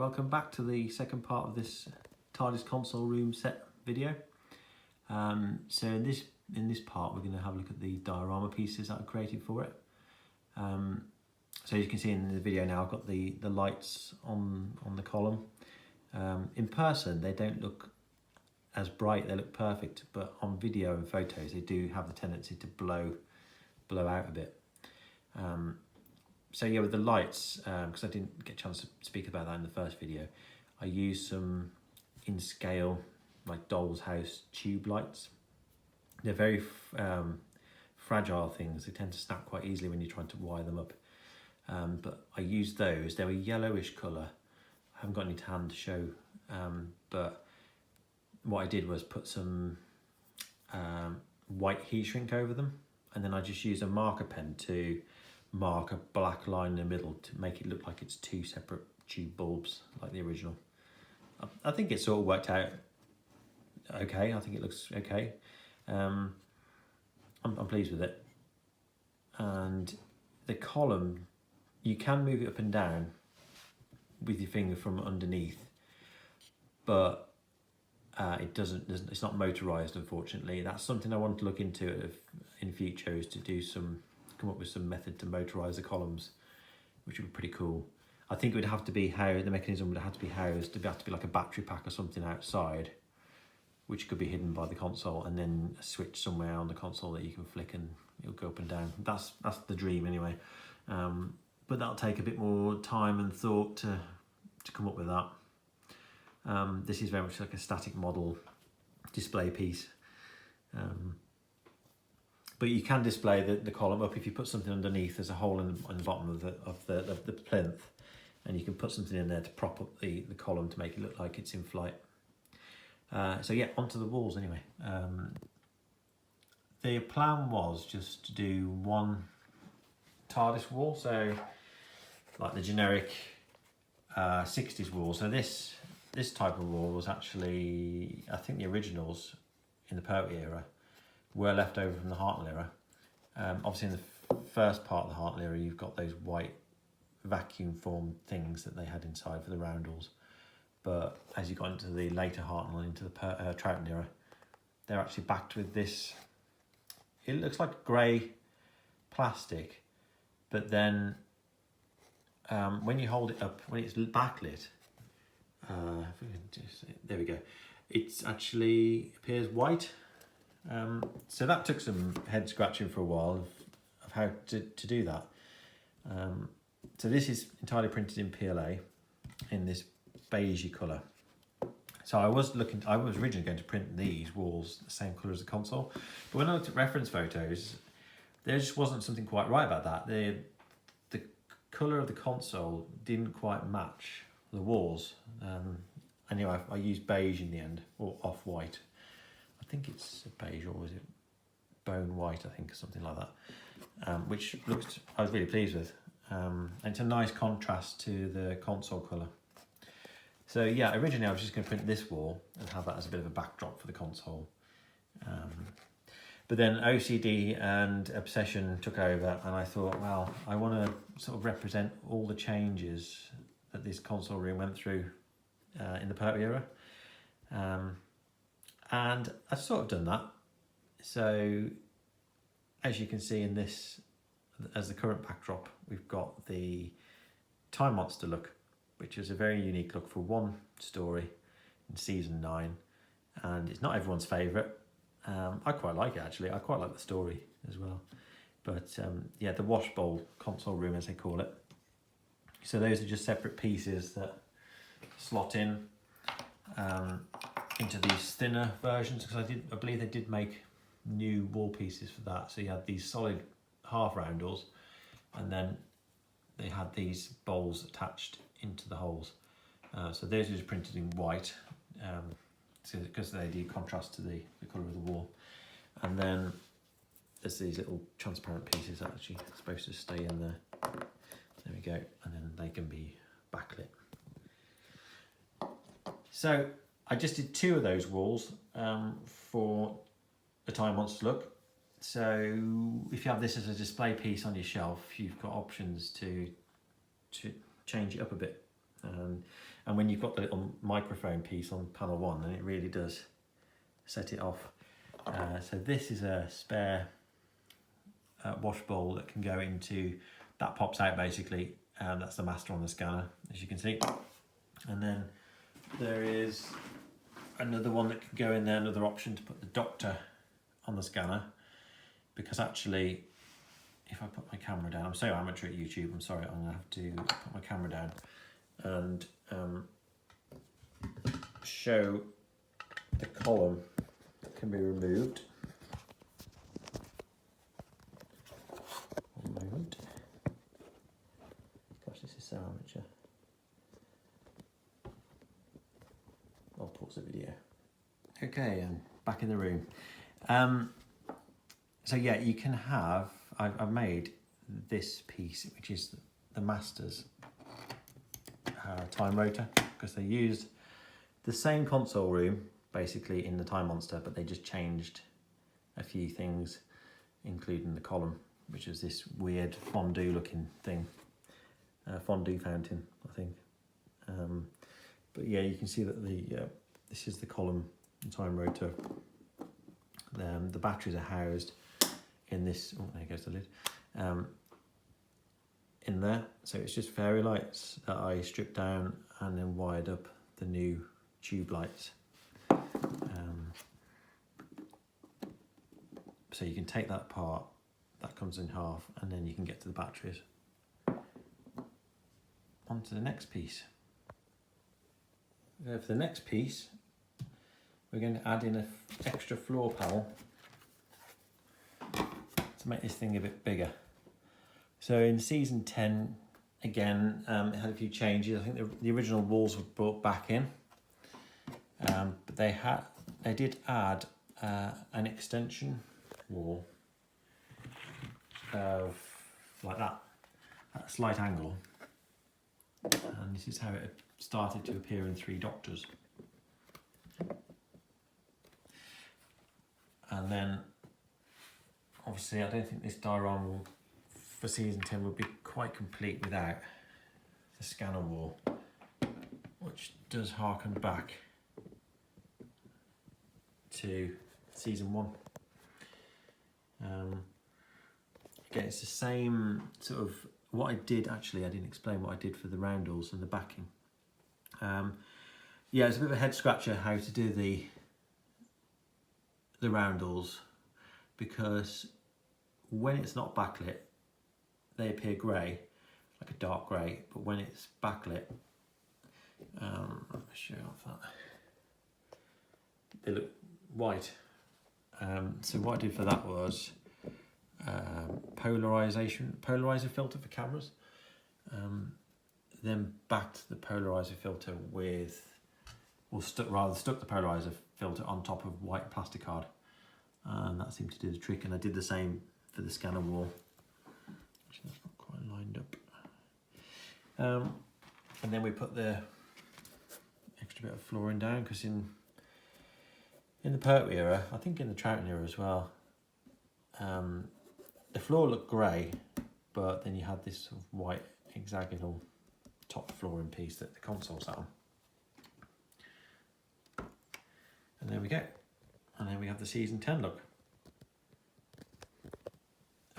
welcome back to the second part of this TARDIS console room set video. So in this part we're going to have a look at the diorama pieces that I've created for it. So as you can see in the video now, I've got the lights on the column. In person they don't look as bright, they look perfect, but on video and photos they do have the tendency to blow out a bit. So yeah, with the lights, because I didn't get a chance to speak about that in the first video, I used some in scale, like doll's house tube lights. They're very fragile things. They tend to snap quite easily when you're trying to wire them up. But I used those. They were yellowish colour. I haven't got any to hand to show, but what I did was put some white heat shrink over them, and then I just used a marker pen to mark a black line in the middle to make it look like it's two separate tube bulbs like the original. I think it sort of worked out okay. I think it looks okay. I'm pleased with it. And the column, you can move it up and down with your finger from underneath, but it's not motorized, unfortunately. That's something I want to look into in future, is to come up with some method to motorize the columns, which would be pretty cool. I think it would have to be the mechanism would have to be housed, to be like a battery pack or something outside, which could be hidden by the console, and then a switch somewhere on the console that you can flick and it'll go up and down. That's the dream anyway. But that'll take a bit more time and thought to come up with that. This is very much like a static model display piece. But you can display the column up if you put something underneath. There's a hole in the bottom of the plinth, and you can put something in there to prop up the column to make it look like it's in flight. So yeah, onto the walls anyway. The plan was just to do one TARDIS wall, so like the generic 60s wall. So this type of wall was actually, I think the originals in the Pertwee era were left over from the Hartnell era. Obviously in the first part of the Hartnell era you've got those white vacuum formed things that they had inside for the roundels, but as you got into the later Hartnell, into the Troughton era, they're actually backed with this, it looks like grey plastic, but then when you hold it up, when it's backlit, there we go, it's actually appears white. So that took some head scratching for a while of how to do that. So this is entirely printed in PLA in this beigey colour. So I was originally going to print these walls the same colour as the console, but when I looked at reference photos, there just wasn't something quite right about that. The colour of the console didn't quite match the walls. Anyway, I used beige in the end, or off-white. I think it's a beige, or was it bone white, I think, or something like that, which I was really pleased with. And it's a nice contrast to the console colour. So yeah, originally I was just going to print this wall and have that as a bit of a backdrop for the console. But then OCD and obsession took over, and I thought, well, I want to sort of represent all the changes that this console room went through in the Pertwee era. And I've sort of done that. So as you can see in this, as the current backdrop, we've got the Time Monster look, which is a very unique look for one story in season 9, and it's not everyone's favourite. I quite like it, actually. I quite like the story as well. But yeah, the wash bowl console room, as they call it. So those are just separate pieces that slot in into these thinner versions, because I believe they did make new wall pieces for that. So you had these solid half roundels, and then they had these bowls attached into the holes. So those are just printed in white, because they do contrast to the colour of the wall. And then there's these little transparent pieces that actually are supposed to stay in there. There we go, and then they can be backlit. So I just did 2 of those walls for the Time Monster look. So if you have this as a display piece on your shelf, you've got options to change it up a bit. And when you've got the little microphone piece on panel 1, then it really does set it off. So this is a spare wash bowl that can go into, that pops out basically, and that's the master on the scanner, as you can see. And then there is another one that can go in there, another option to put the doctor on the scanner, because actually, if I put my camera down, I'm so amateur at YouTube, I'm sorry, I'm gonna have to put my camera down and show the column that can be removed. One moment. Gosh, this is so amateur. I'll pause the video. Okay, I'm back in the room. So yeah, you can have, I've made this piece, which is the Masters time rotor, because they used the same console room basically in the Time Monster, but they just changed a few things, including the column, which is this weird fondue looking thing, fondue fountain, I think. But yeah, you can see that this is the column and time rotor. The batteries are housed in this, oh, there goes the lid, in there. So it's just fairy lights that I stripped down and then wired up the new tube lights. So you can take that apart, that comes in half, and then you can get to the batteries. On to the next piece. For the next piece, we're going to add in an extra floor panel to make this thing a bit bigger. So in season 10, again, it had a few changes. I think the original walls were brought back in, but they did add an extension wall of like that, at a slight angle, and this is how it started to appear in 3 Doctors. And then obviously I don't think this diorama for season 10 would be quite complete without the scanner wall, which does harken back to season 1. Again, it's the same sort of, what I did actually, I didn't explain what I did for the roundels and the backing. Yeah, it's a bit of a head scratcher how to do the roundels, because when it's not backlit, they appear grey, like a dark grey, but when it's backlit, let me show you off that, they look white. So what I did for that was polarizer filter for cameras, then backed the polarizer filter with, or stuck the polarizer filter on top of white plastic card, and that seemed to do the trick. And I did the same for the scanner wall. Actually, that's not quite lined up. And then we put the extra bit of flooring down, because in the Pertwee era, I think in the Troughton era as well, the floor looked grey, but then you had this sort of white hexagonal top flooring piece that the console sat on. And there we go. And then we have the season 10 look.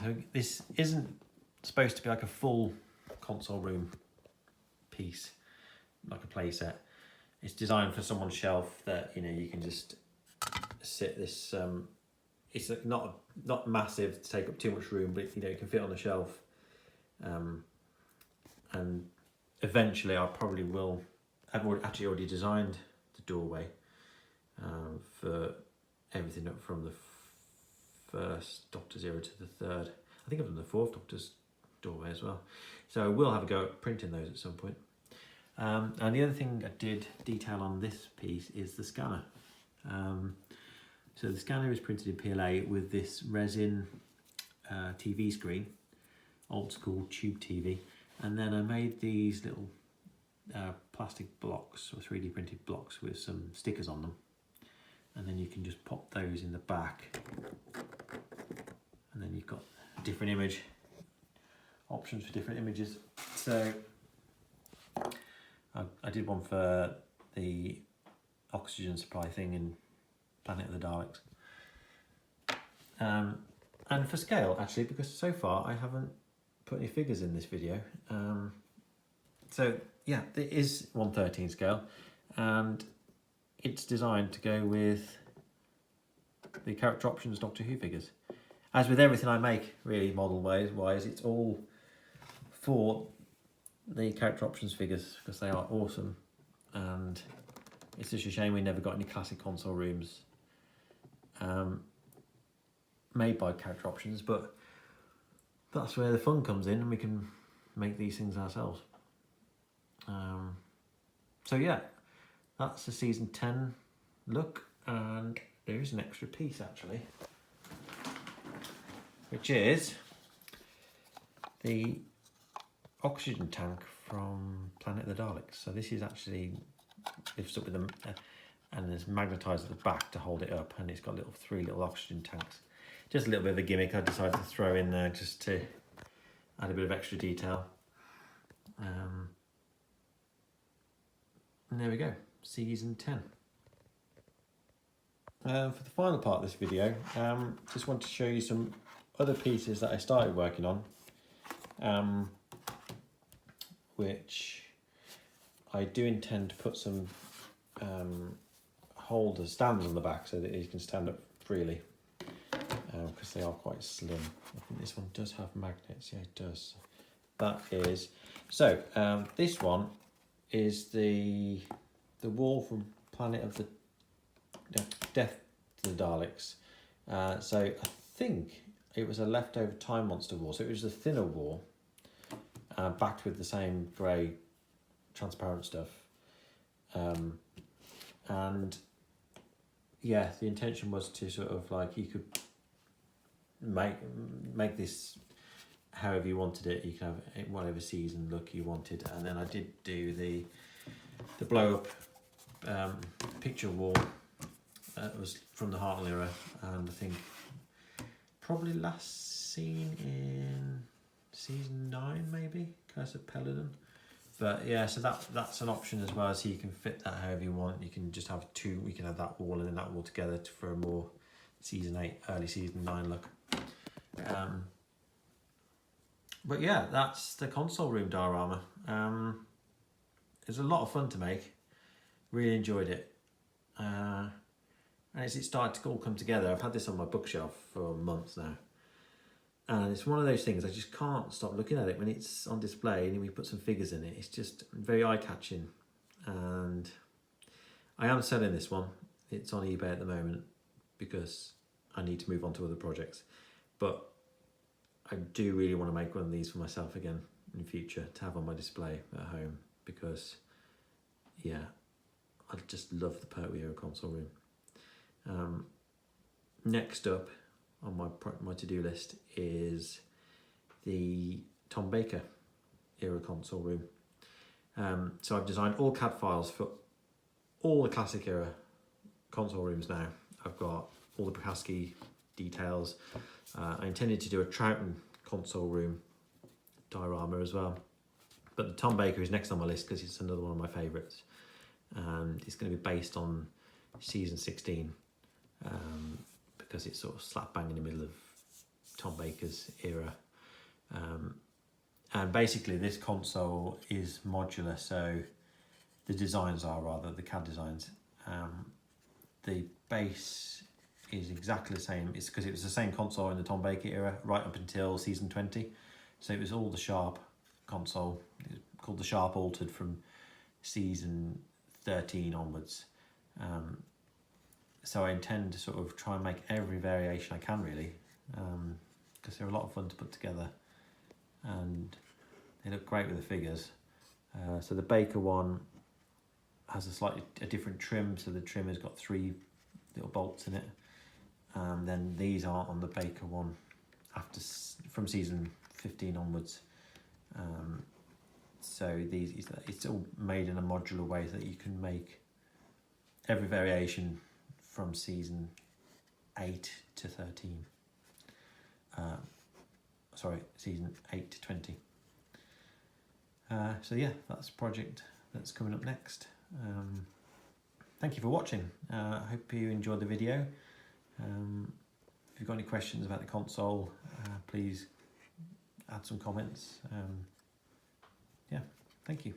So this isn't supposed to be like a full console room piece, like a play set. It's designed for someone's shelf that, you know, you can just sit this, it's not massive to take up too much room, but you know, it can fit on the shelf. And eventually I probably will, I've actually already designed the doorway for everything up from the first Doctor's era to the 3rd. I think I've done the 4th Doctor's doorway as well. So I will have a go at printing those at some point. And the other thing I did detail on this piece is the scanner. So the scanner is printed in PLA with this resin TV screen, old school tube TV. And then I made these little plastic blocks, or 3D printed blocks with some stickers on them. And then you can just pop those in the back. And then you've got a different image, options for different images. So I did one for the oxygen supply thing in Planet of the Daleks. And for scale, actually, because so far I haven't put any figures in this video. So yeah, it is 1/13 scale, and it's designed to go with the Character Options Doctor Who figures. As with everything I make, really, model-wise, it's all for the Character Options figures because they are awesome, and it's just a shame we never got any classic console rooms made by Character Options, but that's where the fun comes in, and we can make these things ourselves. So yeah, that's the season 10 look, and there is an extra piece actually, which is the oxygen tank from Planet of the Daleks. So this is actually lifts up with them, and it's magnetised at the back to hold it up, and it's got three little oxygen tanks. Just a little bit of a gimmick I decided to throw in there just to add a bit of extra detail. And there we go, season 10. For the final part of this video, just want to show you some other pieces that I started working on, which I do intend to put some stands on the back so that you can stand up freely, because they are quite slim. I think this one does have magnets. Yeah, it does. That is so. This one is the wall from Planet of the Death to the Daleks. So I think it was a leftover Time Monster wall. So it was a thinner wall, backed with the same grey transparent stuff. And yeah, the intention was to sort of like, you could make this however you wanted it. You can have whatever season look you wanted. And then I did do the blow up picture wall. It was from the Hartnell era, and I think probably last seen in season 9 maybe, Curse of Peladon. But yeah, so that's an option as well, so you can fit that however you want. You can just have two, we can have that wall and then that wall together for a more season 8, early season 9 look. But yeah, that's the console room diorama. It was a lot of fun to make, really enjoyed it. And as it started to all come together, I've had this on my bookshelf for months now. And it's one of those things, I just can't stop looking at it when it's on display and we put some figures in it. It's just very eye-catching. And I am selling this one. It's on eBay at the moment because I need to move on to other projects. But I do really want to make one of these for myself again in future to have on my display at home, because yeah, I just love the Pertwee era console room. Next up on my to-do list is the Tom Baker era console room. So I've designed all CAD files for all the classic era console rooms now. I've got all the Prokowski details. I intended to do a Troughton console room diorama as well, but the Tom Baker is next on my list because it's another one of my favourites, and it's going to be based on season 16, because it's sort of slap bang in the middle of Tom Baker's era. And basically this console is modular, so the designs are rather, the CAD designs. The base is exactly the same. It's because it was the same console in the Tom Baker era right up until season 20. So it was all the Sharp console, called the Sharp Altered from season 13 onwards. So I intend to sort of try and make every variation I can really, because they're a lot of fun to put together and they look great with the figures. So the Baker one has a different trim, so the trim has got 3 little bolts in it. Then these aren't on the Baker one from season 15 onwards. So it's all made in a modular way so that you can make every variation from season 8 to 13. Season 8 to 20. So yeah, that's project that's coming up next. Thank you for watching. I hope you enjoyed the video. If you've got any questions about the console, please add some comments. Yeah, thank you.